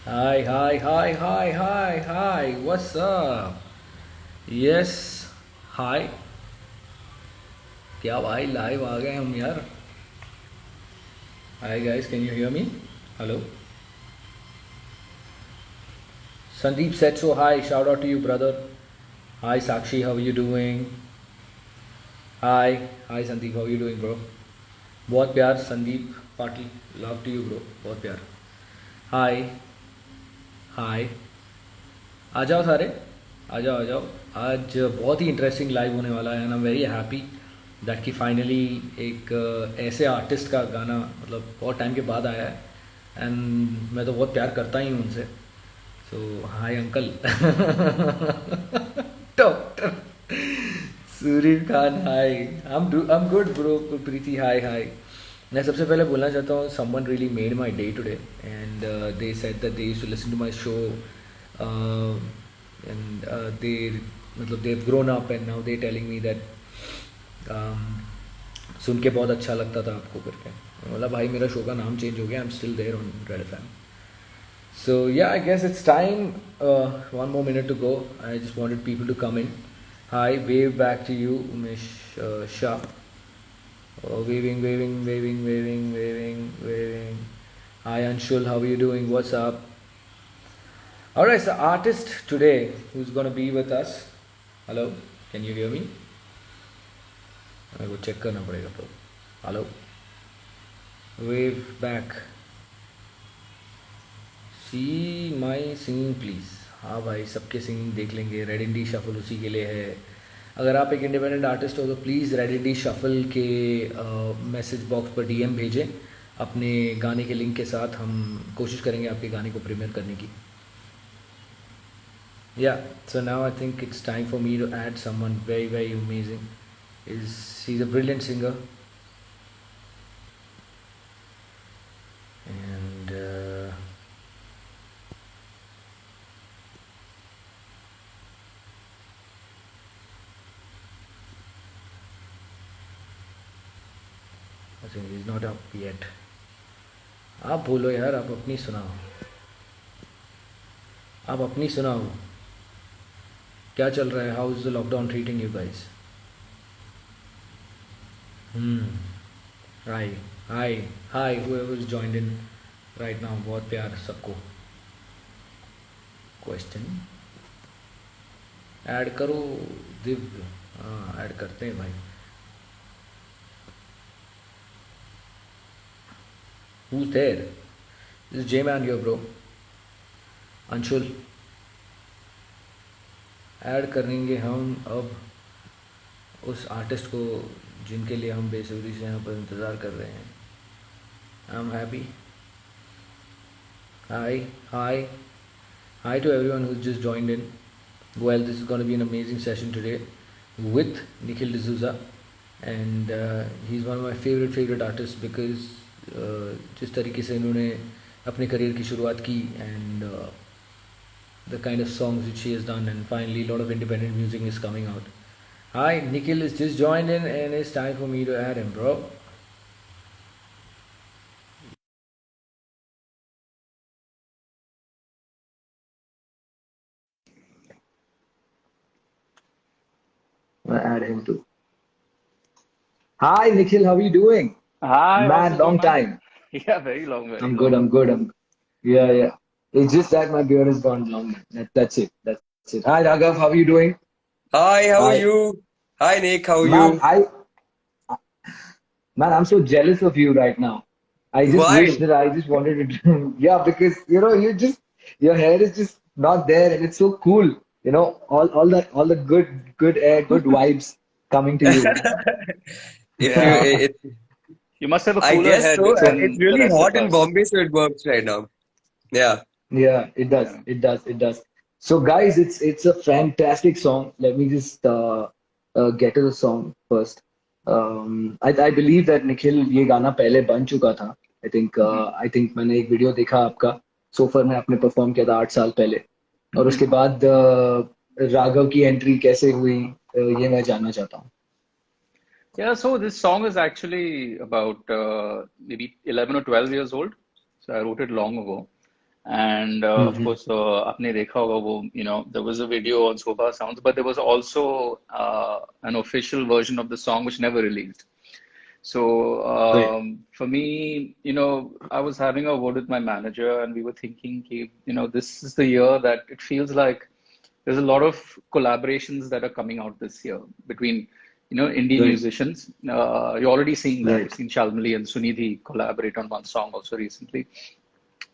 Hi, hi, hi, hi, hi, hi. What's up? Yes. Hi. क्या भाई live आ गए हम यार. Hi guys, can you hear me? Hello. Sandeep said so. Hi. Shout out to you, brother. Hi Sakshi, how are you doing? Hi. Hi Sandeep, how are you doing, bro? बहुत प्यार Sandeep Patil. Love to you, bro. बहुत प्यार. Hi. Hi. आ जाओ सारे. आ जाओ आ जाओ. आज बहुत ही इंटरेस्टिंग लाइव होने वाला है and I am very happy that कि फाइनली एक ऐसे आर्टिस्ट का गाना मतलब बहुत टाइम के बाद आया है एंड मैं तो बहुत प्यार करता ही हूँ उनसे. So hi uncle. Doctor Surya Khan hi. I am good bro. Preeti hi hi. मैं सबसे पहले बोलना चाहता हूँ someone really made my day today and they said that they used to listen to my show and they मतलब they grown up and now they telling me that सुन के बहुत अच्छा लगता था आपको करके. बोला भाई मेरा शो का नाम चेंज हो गया. I am still there on Red FM. So yeah, I guess it's time. One more minute to go. I just wanted people to come in. Hi, wave back to you, Umesh Shah. Waving, waving, waving, waving, waving, waving. Hi Anshul, how are you doing? What's up? Alright, so artist today who's gonna be with us. Hello, can you hear me? मेरे को check करना पड़ेगा तो. Hello, wave back. See my singing please. हाँ भाई सबके singing देख लेंगे. रेड इंडी शफल उसी के लिए है. अगर आप एक इंडिपेंडेंट आर्टिस्ट हो तो प्लीज़ रेड इंडी शफल के मैसेज बॉक्स पर डीएम भेजें अपने गाने के लिंक के साथ. हम कोशिश करेंगे आपके गाने को प्रीमियर करने की. या so now I think it's time for me to add someone very very amazing. Is he is a brilliant singer and I think is not up yet. आप बोलो यार. आप अपनी सुनाओ. आप अपनी सुनाओ. क्या चल रहा है? How is the lockdown treating you guys? Hi hi hi whoever is joined in right now. बहुत प्यार सबको. क्वेश्चन ऐड करो दिव्य. हाँ ऐड करते हैं भाई. who's there? This is J Man here bro. Anshul add करेंगे हम अब उस आर्टिस्ट को जिनके लिए हम बेसब्री से यहाँ पर इंतज़ार कर रहे हैं. I am happy. Hi hi hi to everyone who's just joined in. Well, this is going to be an amazing session today with Nikhil D'Souza, and he's one of my favorite artists because जिस तरीके से इन्होंने अपने career की शुरुआत की and the kind of songs which he has done, and finally a lot of independent music is coming out. Hi, Nikhil is just joined in and it's time for me to add him, bro. I'm gonna add him too. Hi, Nikhil, how are you doing? Hi, how's Man, it going, long man? time. Yeah, very long, very I'm good. long. I'm good. Yeah, yeah. It's just that my beard has gone long. That's it. That's it. Hi, Raghav. How are you doing? Hi, how are Hi, you? Hi, Nick, how are man. you? I'm so jealous of you right now. I just wish Why? that I just wanted to. Yeah, because your hair is just not there, and it's so cool. All the good air, good vibes coming to you. Yeah, Yeah. You must have a I cooler guess head so. So It's than the really rest of hot in us. Bombay, so it works right now. Yeah. yeah, it does. Yeah. It does. It does. So, guys, it's a fantastic song. Let me just get to the song first. I believe that Nikhil ये गाना पहले बन चुका था. Hmm. I think मैंने एक video देखा आपका सोफर में आपने परफॉर्म किया था 8 साल पहले. और उसके Hmm. बाद राघव की एंट्री कैसे हुई ये मैं जानना चाहता हूँ. Yeah, so this song is actually about maybe 11 or 12 years old. So I wrote it long ago. And of course, आपने देखा होगा वो, there was a video on Sofa Sounds, but there was also an official version of the song which never released. So Right. for me, I was having a word with my manager, and we were thinking, this is the year that it feels like there's a lot of collaborations that are coming out this year between, indie Right. musicians. You're already seeing that. You've Right. seen Shalmali and Sunidhi collaborate on one song also recently.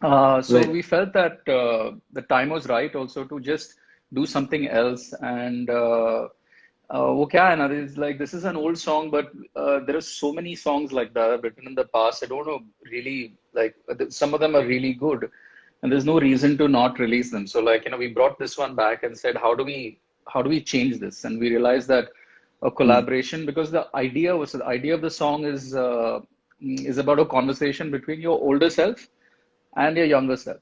So Right. we felt that the time was right also to just do something else. And वो क्या है ना, it's like this is an old song, but there are so many songs like that written in the past. I don't know really, like some of them are really good, and there's no reason to not release them. So like, we brought this one back and said, how do we change this? And we realized that a collaboration, because the idea of the song is about a conversation between your older self and your younger self.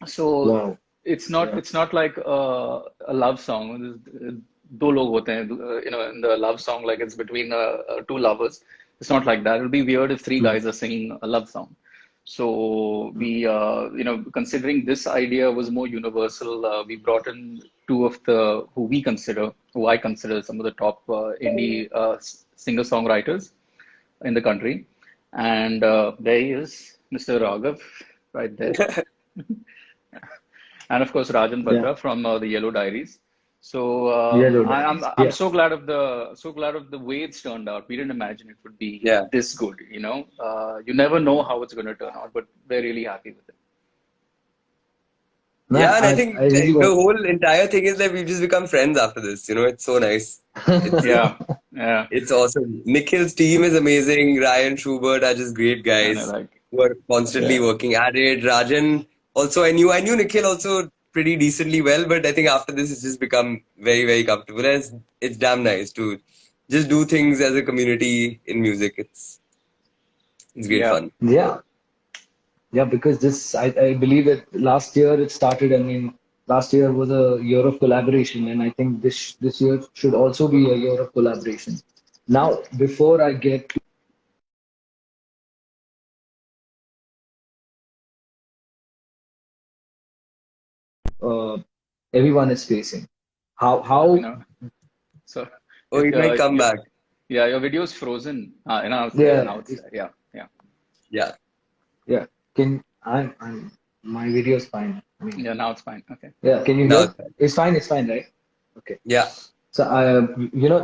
So Wow. Yeah. it's not like a love song. दो लोग होते हैं, in the love song, like it's between two lovers. It's not like that. It would be weird if three guys are singing a love song. So we, considering this idea was more universal, we brought in two of who I consider some of the top indie singer-songwriters in the country. And there he is, Mr. Raghav, right there. And of course, Rajan Yeah. Batra from the Yellow Diaries. So Yellow I'm Diaries. I'm Yeah. so glad of the way it's turned out. We didn't imagine it would be Yeah. this good. You never know how it's going to turn out, but we're really happy with it. Man, Yeah, and I think I really the was. whole entire thing is that we've just become friends after this. It's so nice. It's Yeah, yeah. it's awesome. Nikhil's team is amazing. Ryan, Schubert are just great And I guys like, who are constantly Yeah. working at it. Rajan also, I knew Nikhil also pretty decently well, but I think after this it's just become very, very comfortable. And it's damn nice to just do things as a community in music. It's great yeah. fun. Yeah. Yeah, because I believe that last year it started. I mean, last year was a year of collaboration, and I think this year should also be a year of collaboration. Now, before I get to uh, everyone is facing, You how know. So Oh, he might come your back. your video is frozen. Now it's there. yeah Now it's there. Yeah, yeah, Yeah. yeah can I'm my video is fine. I mean, yeah. Now it's fine. Okay. yeah, can you Now hear? it's fine. It's fine, right? Okay. Yeah. So,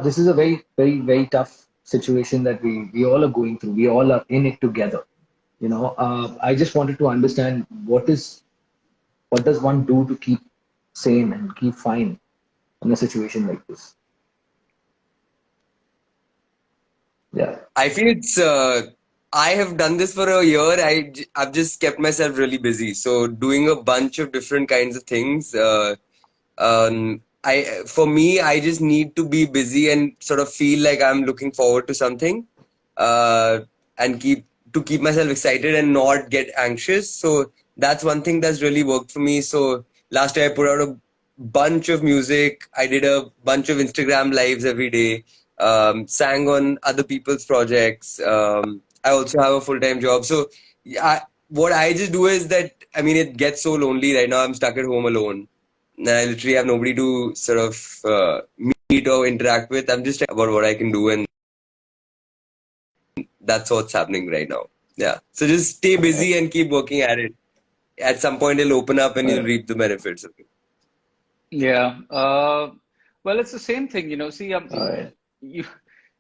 this is a very, very, very tough situation that we all are going through. We all are in it together. I just wanted to understand what does one do to keep sane and keep fine in a situation like this? Yeah. I feel I have done this for a year. I've just kept myself really busy. So doing a bunch of different kinds of things. For me, I just need to be busy and sort of feel like I'm looking forward to something, uh, and keep myself excited and not get anxious. So that's one thing that's really worked for me. So last year I put out a bunch of music. I did a bunch of Instagram lives every day. Sang on other people's projects. I also have a full-time job. So yeah, what I just do is that, I mean, it gets so lonely right now. I'm stuck at home alone. I literally have nobody to sort of meet or interact with. I'm just about what I can do, and that's what's happening right now. Yeah. So just stay busy and keep working at it. At some point, it'll open up and you'll reap the benefits of it. Yeah. Well, it's the same thing. See, All right. you,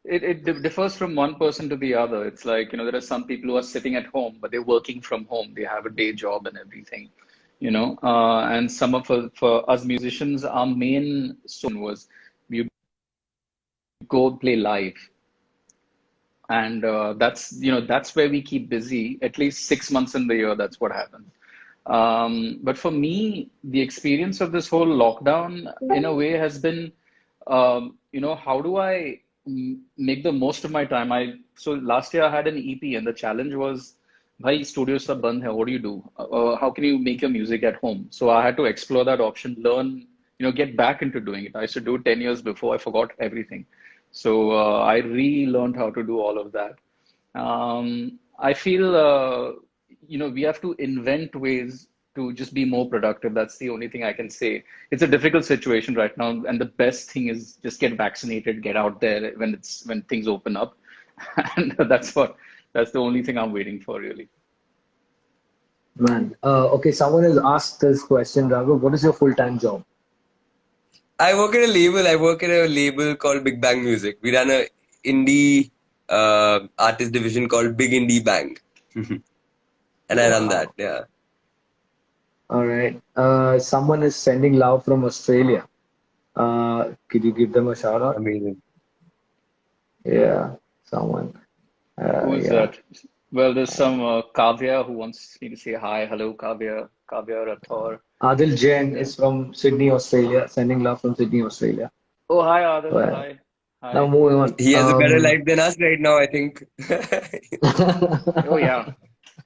it differs from one person to the other. It's like, there are some people who are sitting at home, but they're working from home. They have a day job and everything, and for us musicians, our main was we go play live. And that's where we keep busy at least 6 months in the year. That's what happens. But for me, the experience of this whole lockdown in a way has been, how do I make the most of my time? So last year I had an EP, and the challenge was, bhai, studios sab band hai, what do you do? How can you make your music at home? So I had to explore that option, learn, get back into doing it. I used to do it 10 years before. I forgot everything. So I relearned how to do all of that. I feel, we have to invent ways to just be more productive. That's the only thing I can say. It's a difficult situation right now, and the best thing is just get vaccinated, get out there when things open up, and that's the only thing I'm waiting for, really. Man, okay, someone has asked this question, Raghav. What is your full-time job? I work at a label. I work at a label called Big Bang Music. We run a indie artist division called Big Indie Bang, and I run that. Wow. Yeah, All right. Someone is sending love from Australia. Could you give them a shout out? amazing. Yeah, someone. Who is Yeah. that? Well, there's some Kavya who wants me to say hi. Hello, Kavya. Kavya Rathor. Adil Jain Yeah. is from Sydney, Australia. Sending love from Sydney, Australia. Oh, hi, Adil. Well, Hi. now Hi. moving on. He has a better life than us right now, I think. Oh, yeah.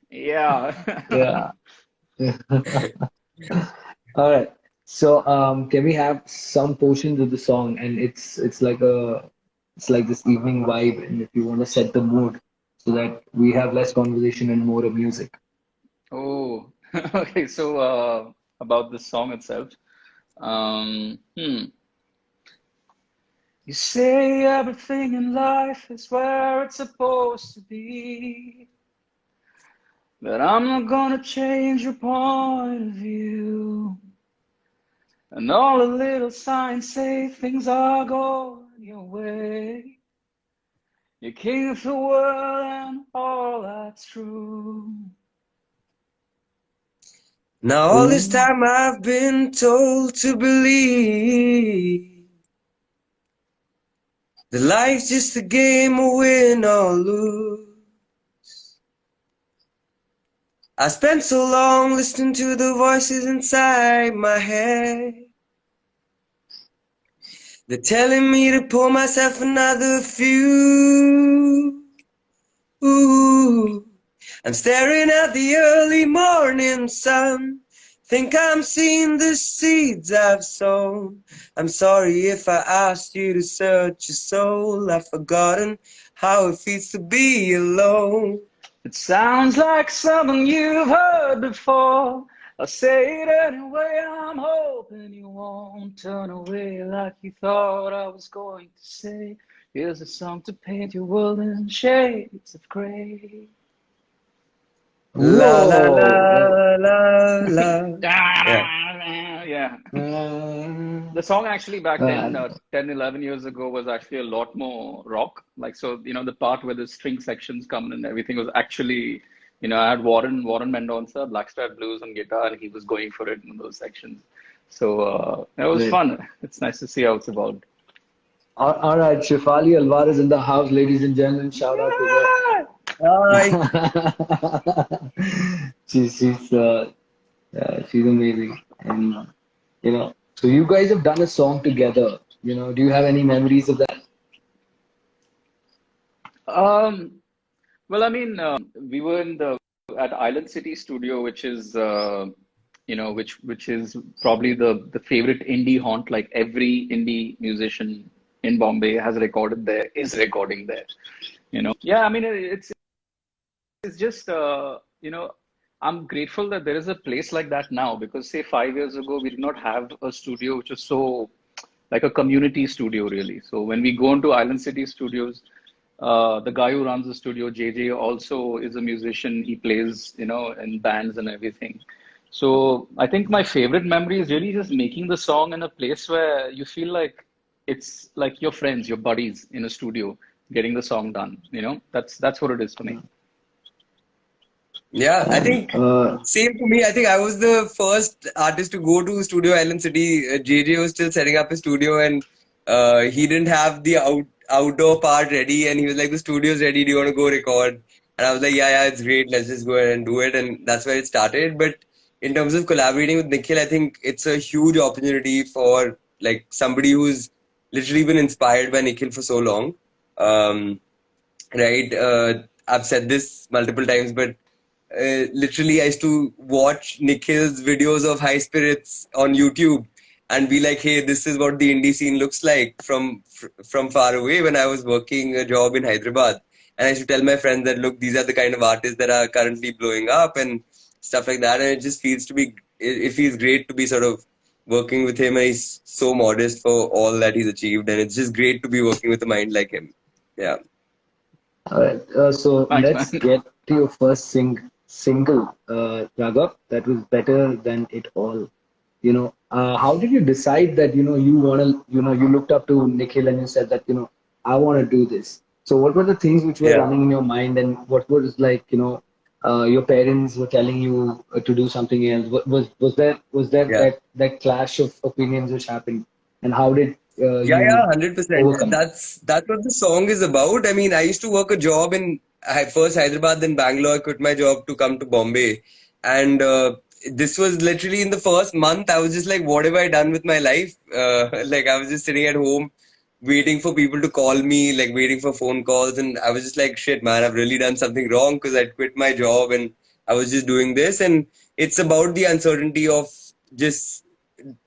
Yeah. Yeah. All right. So, can we have some portions of the song? And it's like this evening vibe. And if you want to set the mood so that we have less conversation and more of music. Oh, okay. So, about the song itself. Hmm. You say everything in life is where it's supposed to be, but I'm not gonna change your point of view. And all the little signs say things are going your way. You're king of the world, and all that's true. Now all this Ooh. time I've been told to believe that life's just a game of win or lose. I spent so long listening to the voices inside my head. They're telling me to pour myself another few. Ooh. I'm staring at the early morning sun. Think I'm seeing the seeds I've sown. I'm sorry if I asked you to search your soul. I've forgotten how it feels to be alone. It sounds like something you've heard before. I'll say it anyway. I'm hoping you won't turn away like you thought I was going to say. Here's a song to paint your world in shades of gray. La la la Whoa. la la. Yeah. Yeah. Mm, The song actually back then, man. 10, 11 years ago, was actually a lot more rock. Like, so, the part where the string sections come in and everything was actually, I had Warren Mendonça, Blackstrat Blues on guitar, and he was going for it in those sections. So, it was Great. fun. It's nice to see how it's evolved. All right, Shifali Alvarez in the house, ladies and gentlemen. Shout out to her. Yeah! Hi. She's amazing, and so you guys have done a song together. Do you have any memories of that? Um, well, I mean, we were at Island City Studio, which is which is probably the favorite indie haunt. Like every indie musician in Bombay has recorded there, is recording there. Yeah, I mean, it's just I'm grateful that there is a place like that now, because say 5 years ago we did not have a studio which was so like a community studio, really. So when we go into Island City Studios, the guy who runs the studio, JJ, also is a musician. He plays, in bands and everything. So I think my favorite memory is really just making the song in a place where you feel like it's like your friends, your buddies in a studio, getting the song done. That's what it is for me. Yeah, I And think same for me. I think I was the first artist to go to Studio Island City. JJ was still setting up his studio, and he didn't have the outdoor part ready. And he was like, "The studio's ready. Do you want to go record?" And I was like, "Yeah, yeah, it's great. Let's just go ahead and do it." And that's where it started. But in terms of collaborating with Nikhil, I think it's a huge opportunity for like somebody who's literally been inspired by Nikhil for so long. Um, right? I've said this multiple times, but literally, I used to watch Nikhil's videos of high spirits on YouTube and be like, "Hey, this is what the indie scene looks like from far away." When I was working a job in Hyderabad, and I used to tell my friends that, "Look, these are the kind of artists that are currently blowing up." And stuff like that, and it just feels to be it feels great to be sort of working with him, and he's so modest for all that he's achieved, and it's just great to be working with a mind like him. Yeah. All right. So Thanks, let's man. get to your first single, Raghav. That was better than it all. How did you decide that, you want to, you looked up to Nikhil and you said that, I want to do this. So what were the things which were Yeah. running in your mind, and what was like, your parents were telling you to do something else? Was there Yeah. that clash of opinions which happened, and how did Yeah, yeah, you 100%. overcome it? That's what the song is about. I mean, I used to work a job in first Hyderabad, then Bangalore. I quit my job to come to Bombay, and this was literally in the first month. I was just like, "What have I done with my life?" Like I was just sitting at home, waiting for people to call me, like waiting for phone calls, and I was just like, "Shit, man, I've really done something wrong because I quit my job and I was just doing this." And it's about the uncertainty of just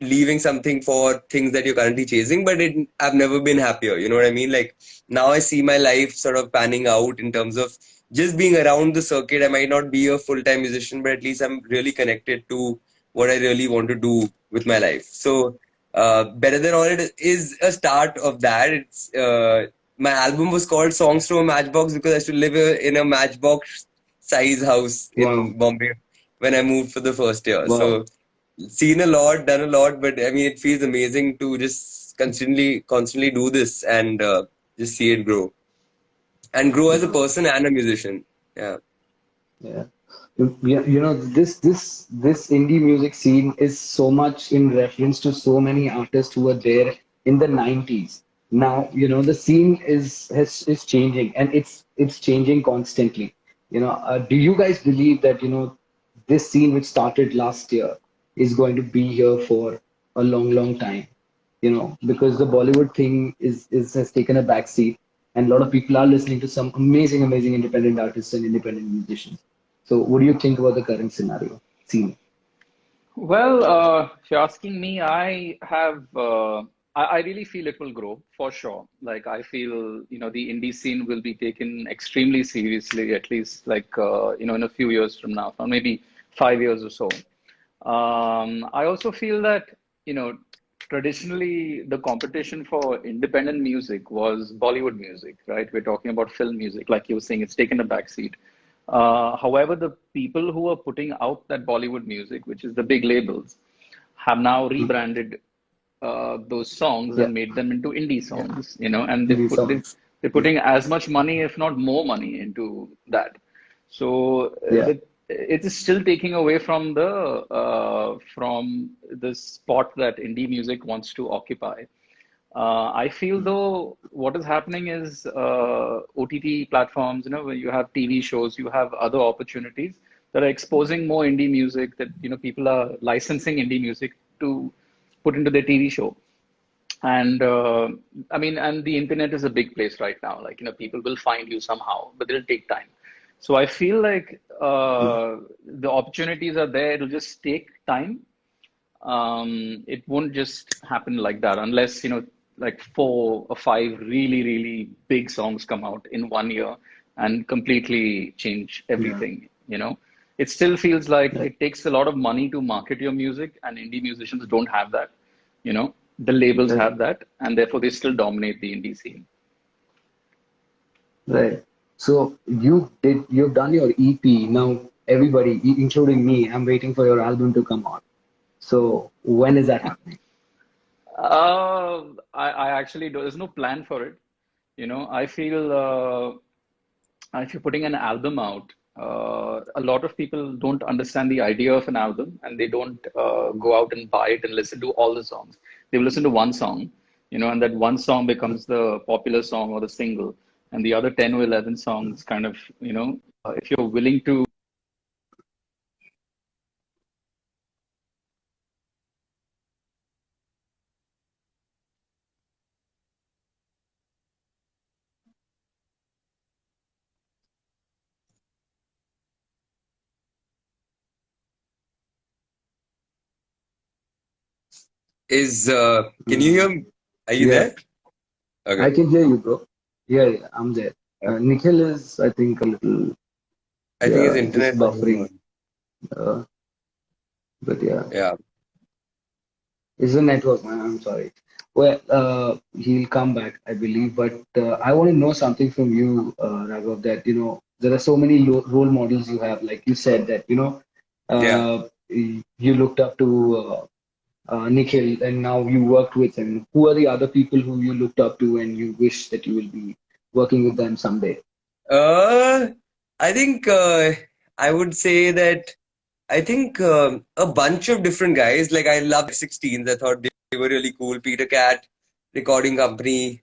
leaving something for things that you're currently chasing, but I've never been happier. You know what I mean? Like now I see my life sort of panning out in terms of just being around the circuit. I might not be a full-time musician, but at least I'm really connected to what I really want to do with my life. So better than all, it is a start of that. It's my album was called Songs from a Matchbox because I used to live in a matchbox size house Wow, in Bombay when I moved for the first year. wow. So seen a lot, done a lot, but I mean, it feels amazing to just constantly do this and just see it grow and grow as a person and a musician. Yeah. Yeah. This indie music scene is so much in reference to so many artists who were there in the 90s. Now, the scene is changing, and it's changing constantly. Do you guys believe that, this scene which started last year is going to be here for a long, long time? Because the Bollywood thing is has taken a back seat, and a lot of people are listening to some amazing, amazing independent artists and independent musicians. So, what do you think about the current scenario? Scene. Well, if you're asking me, I really feel it will grow for sure. Like, I feel, the indie scene will be taken extremely seriously, at least like, in a few years from now, or maybe 5 years or so. I also feel that, traditionally the competition for independent music was Bollywood music, right? We're talking about film music, like you were saying, it's taken a backseat. However, the people who are putting out that Bollywood music, which is the big labels, have now rebranded those songs Yeah, and made them into indie yeah. songs, and Indie songs. they're putting as much money, if not more money, into that. So Yeah, it is still taking away from the spot that indie music wants to occupy. I feel though what is happening is OTT platforms, when you have TV shows, you have other opportunities that are exposing more indie music that, people are licensing indie music to put into their TV show. And I mean, and the internet is a big place right now. Like, people will find you somehow, but it'll take time. So I feel like the opportunities are there. It'll just take time. It won't just happen like that unless, like 4 or 5 really, really big songs come out in one year and completely change yeah. everything, It still feels like Right, it takes a lot of money to market your music, and indie musicians don't have that, The labels right, have that, and therefore they still dominate the indie scene. right. So you've done your EP. Now everybody, including me, I'm waiting for your album to come out. So when is that happening? I actually there's no plan for it. I feel if you're putting an album out, a lot of people don't understand the idea of an album, and they don't go out and buy it and listen to all the songs. They will listen to one song, and that one song becomes the popular song or the single, and the other 10 or 11 songs kind of, if you're willing to. Is can you Hmm. hear me? Are you Yeah, there? Okay. I can hear you, bro. Yeah, yeah, I'm there. Okay. Nikhil is, I think, a little, I think his yeah, internet just is buffering. on. Uh, but yeah, Yeah. it's the network, man. I'm sorry. Well, he'll come back, I believe. But I want to know something from you, Raghav. That there are so many role models you have. Like you said that Yeah. you looked up to Nikhil, and now you worked with him. Who are the other people who you looked up to, and you wish that you will be working with them someday? Uh, I think I would say that I think a bunch of different guys. Like I loved 16s. I thought they were really cool. Peter Cat, Recording Company,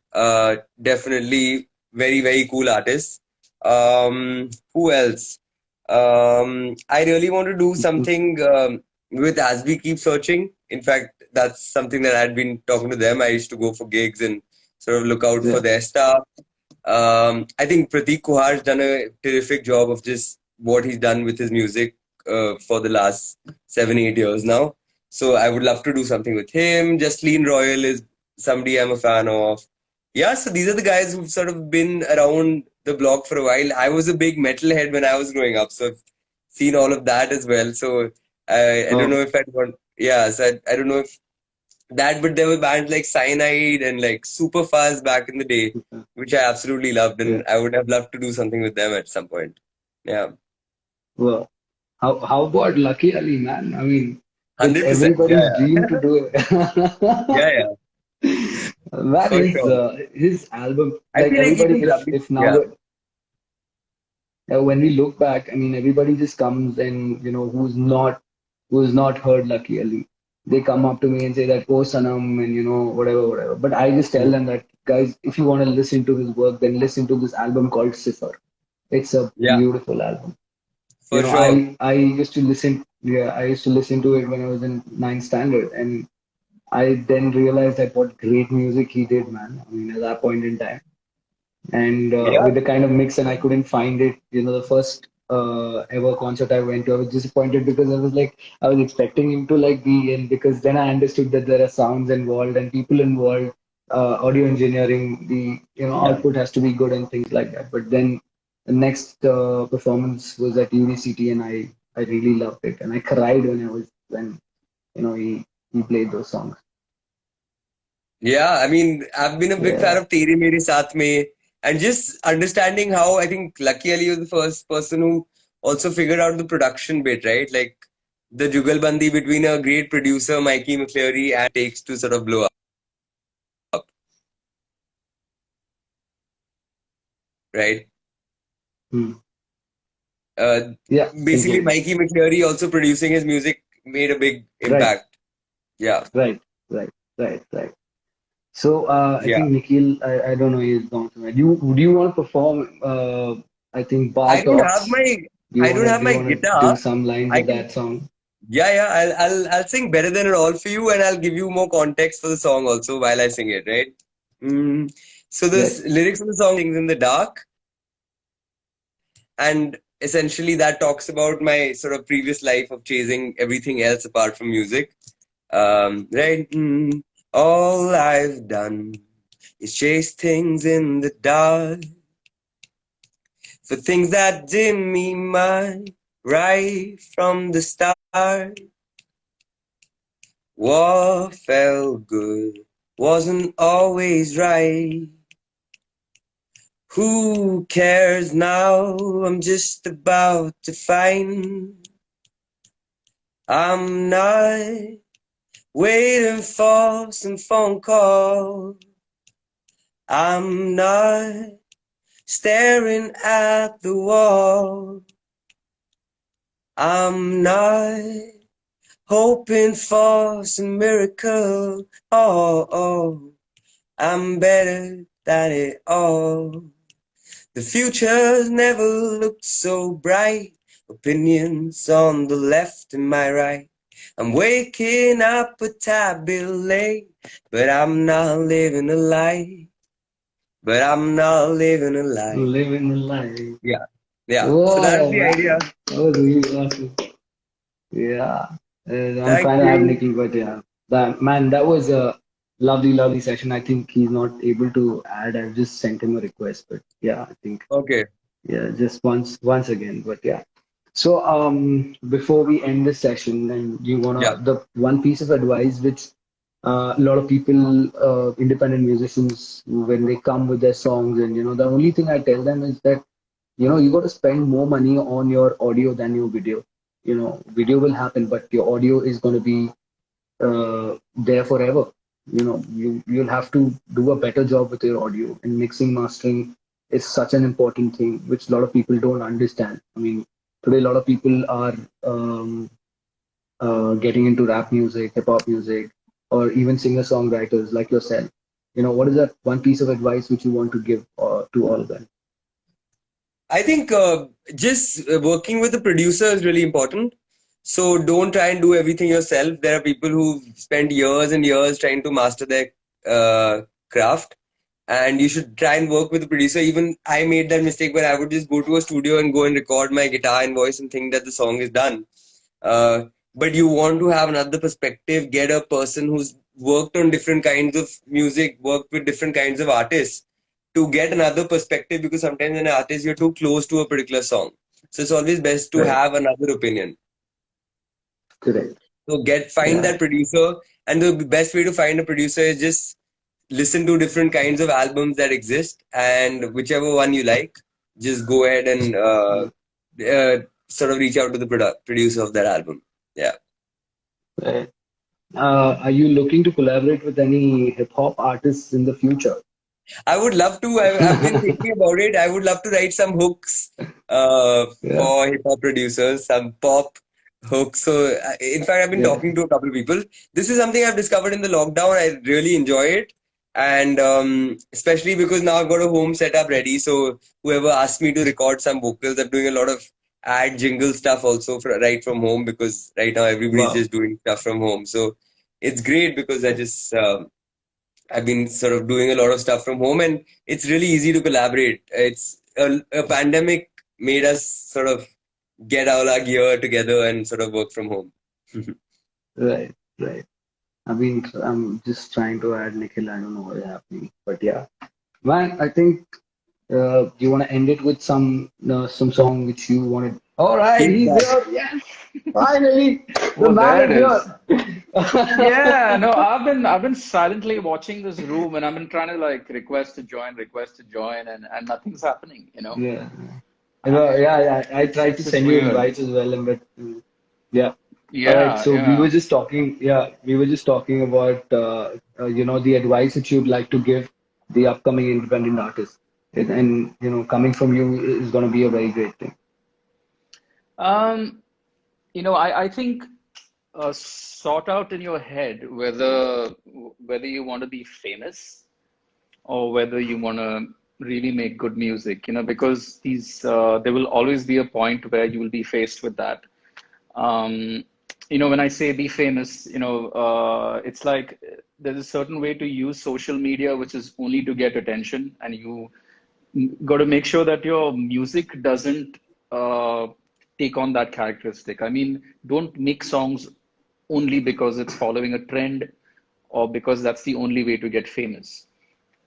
definitely very very cool artists. Who else? I really want to do something with As We Keep Searching. In fact, that's something that I had been talking to them. I used to go for gigs and sort of look out for Yeah. their stuff. I think Prateek Kuhar's done a terrific job of just what he's done with his music for the last 7, 8 years now. So I would love to do something with him. Justine Royal is somebody I'm a fan of. Yeah, so these are the guys who've sort of been around the block for a while. I was a big metal head when I was growing up, so I've seen all of that as well. So I don't Oh, know if I'd want, yeah, so I don't know if that, but there were bands like Cyanide and like Super Fast back in the day, okay. which I absolutely loved, Yeah. and I would have loved to do something with them at some point. Yeah, Well, how about Lucky Ali, man? I mean, it's 100%. Yeah, everybody's dream to yeah, do it. yeah, yeah, Man, for sure. his album, I like feel like everybody, even Ravi, if now yeah, when we look back, I mean, everybody just comes and who's not heard Lucky Ali. They come up to me and say that, oh Sanam, and whatever, whatever. But I just tell mm, them that, guys, if you want to listen to his work, then listen to this album called Cipher. It's a yeah, beautiful album. for sure. I used to listen to it when I was in ninth standard, and I then realized that what great music he did, man. I mean, at that point in time, and Yeah, with the kind of mix, and I couldn't find it. The first ever concert I went to, I was disappointed because I was expecting him to like be in, because then I understood that there are sounds involved and people involved, audio engineering, the yeah. output has to be good and things like that. But then the next performance was at UniCity, and I really loved it, and I cried when he played those songs. Yeah, I mean, I've been a big fan Yeah. of Tere Mere Saath Mein, and just understanding how I think Lucky Ali was the first person who also figured out the production bit, right? Like the jugalbandi between a great producer, Mikey McCleary, and takes to sort of blow up, right? Hmm. Uh, Yeah, Basically, completely. Mikey McCleary also producing his music made a big Right, impact. Yeah, right, right, right, right. So I yeah. think Nikhil, I don't know, he's gone somewhere. Do you want to perform? I think I Bar don't have Talks. my Do you I want don't to have do you my want to do guitar. some lines I of can that song? Yeah, I'll sing better than it all for you, and I'll give you more context for the song also while I sing it, right? Mm. So the Right. lyrics of the song "Things in the Dark," and essentially that talks about my sort of previous life of chasing everything else apart from music. Right? All I've done is chase things in the dark for things that dim me mind right from the start. What felt good wasn't always right. Who cares now? I'm just about to find I'm not waiting for some phone call. I'm not staring at the wall. I'm not hoping for some miracle. Oh. I'm better than it all. The future's never looked so bright. Opinions on the left and my right. I'm waking up a tad bit late, but I'm not living a lie. But I'm not living a lie. Living the life. Yeah, yeah. So that's Whoa, the man. idea. That was really awesome. Yeah. I'm Thank trying to have you. Nikhil, but yeah. That was a lovely, lovely session. I think he's not able to add. I've just sent him a request, but yeah, I think Okay. yeah, just once again. But yeah. So, before we end this session, and you wanna Yeah. the one piece of advice which a lot of people, independent musicians, when they come with their songs, and the only thing I tell them is that you got to spend more money on your audio than your video. Video will happen, but your audio is going to be there forever. You'll have to do a better job with your audio, and mixing mastering is such an important thing which a lot of people don't understand. I mean, today a lot of people are getting into rap music, hip hop music, or even singer songwriters like yourself. What is that one piece of advice which you want to give to all of them? I think just working with a producer is really important. So don't try and do everything yourself. There are people who spend years and years trying to master their craft, and you should try and work with a producer. Even I made that mistake where I would just go to a studio and go and record my guitar and voice and think that the song is done. Uh, but you want to have another perspective, get a person who's worked on different kinds of music, worked with different kinds of artists to get another perspective, because sometimes an artist you're too close to a particular song. So it's always best to Right. have another opinion. Correct. So find Yeah. that producer, and the best way to find a producer is just listen to different kinds of albums that exist, and whichever one you like, just go ahead and sort of reach out to the producer of that album. Yeah. Right. Are you looking to collaborate with any hip hop artists in the future? I would love to. I've been thinking about it. I would love to write some hooks Yeah. for hip hop producers, some pop hooks. So, in fact, I've been Yeah. talking to a couple of people. This is something I've discovered in the lockdown. I really enjoy it. And especially because now I've got a home setup ready. So, whoever asked me to record some vocals, I'm doing a lot of ad jingle stuff also right from home, because right now everybody's Wow. just doing stuff from home. So, it's great because I've been sort of doing a lot of stuff from home, and it's really easy to collaborate. It's a pandemic made us sort of get all our gear together and sort of work from home. Right. Right. I mean, I'm just trying to add Nikhil. I don't know what's happening, but yeah, man. I think you want to end it with some song which you wanted. All right, Keep he's that. here. Yes, finally, the Oh, man there it is is. here. Yeah, no, I've been silently watching this room and I've been trying to like request to join, and nothing's happening, you know. Yeah. I Yeah, yeah. I tried to it's send you weird. invites as well, but yeah. All right. Yeah, So we were yeah. just talking. Yeah, we were just talking about the advice that you'd like to give the upcoming independent artists, and coming from you is going to be a very great thing. Um, I think sort out in your head whether you want to be famous or whether you want to really make good music, because there will always be a point where you will be faced with that. Um, when I say be famous, it's like there's a certain way to use social media, which is only to get attention, and you got to make sure that your music doesn't take on that characteristic. I mean, don't make songs only because it's following a trend or because that's the only way to get famous.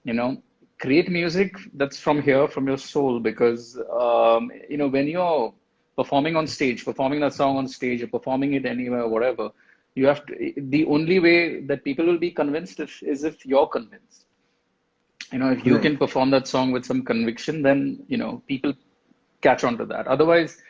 You know, create music that's from here, from your soul, because when you're performing that song on stage, or performing it anywhere, whatever, you have to. The only way that people will be convinced is if you're convinced. If you Right. can perform that song with some conviction, then people catch on to that. Otherwise,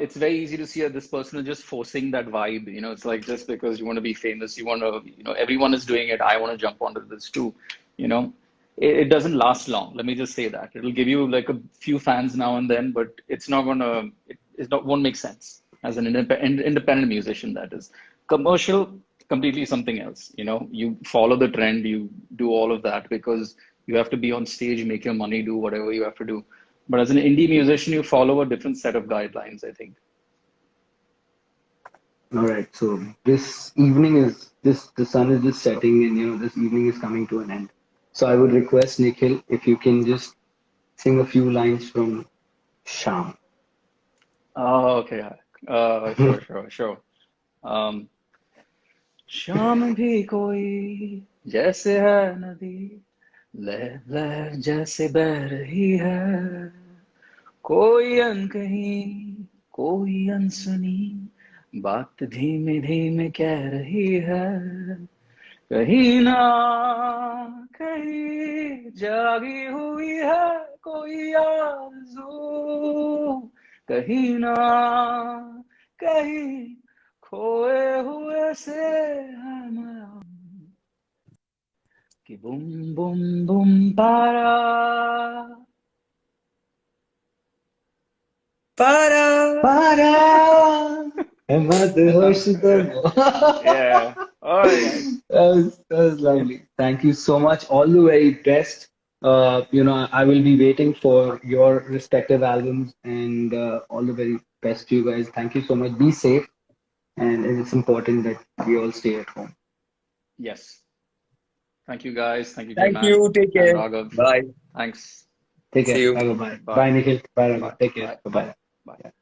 it's very easy to see that this person is just forcing that vibe. It's like just because you want to be famous, you want to, everyone is doing it. I want to jump onto this too. You know, it doesn't last long. Let me just say that it'll give you like a few fans now and then, but it's not gonna. It not won't make sense as an independent musician. That is commercial, completely something else. You follow the trend, you do all of that because you have to be on stage, make your money, do whatever you have to do. But as an indie musician, you follow a different set of guidelines, I think. All right. So this evening is this the sun is just setting, and this evening is coming to an end. So I would request Nikhil if you can just sing a few lines from Sham. Oh, okay. Sure. Um, शाम भी कोई जैसे है नदी लहर लहर जैसे बह रही है कोई अनकहीं कोई अनसुनी बात धीमे धीमे कह रही है, कहीं ना कहीं जागी हुई है कोई आरज़ू, कहीं ना कहीं खोए हुए से हम, कि बुम बुम बुम पारा, Para. Para! Emma, the horse is yeah. All right, guys. that was lovely. Thank you so much. All the very best. I will be waiting for your respective albums and all the very best to you guys. Thank you so much. Be safe, and it's important that we all stay at home. Yes. Thank you, guys. Thank you, Thank J-Man you. Take and care. Raghav. Bye. Thanks. Take See care. you. Bye bye. Bye. Bye, Nikhil. Bye, Bye. Raghav. Take care. Bye. Bye bye. Bye.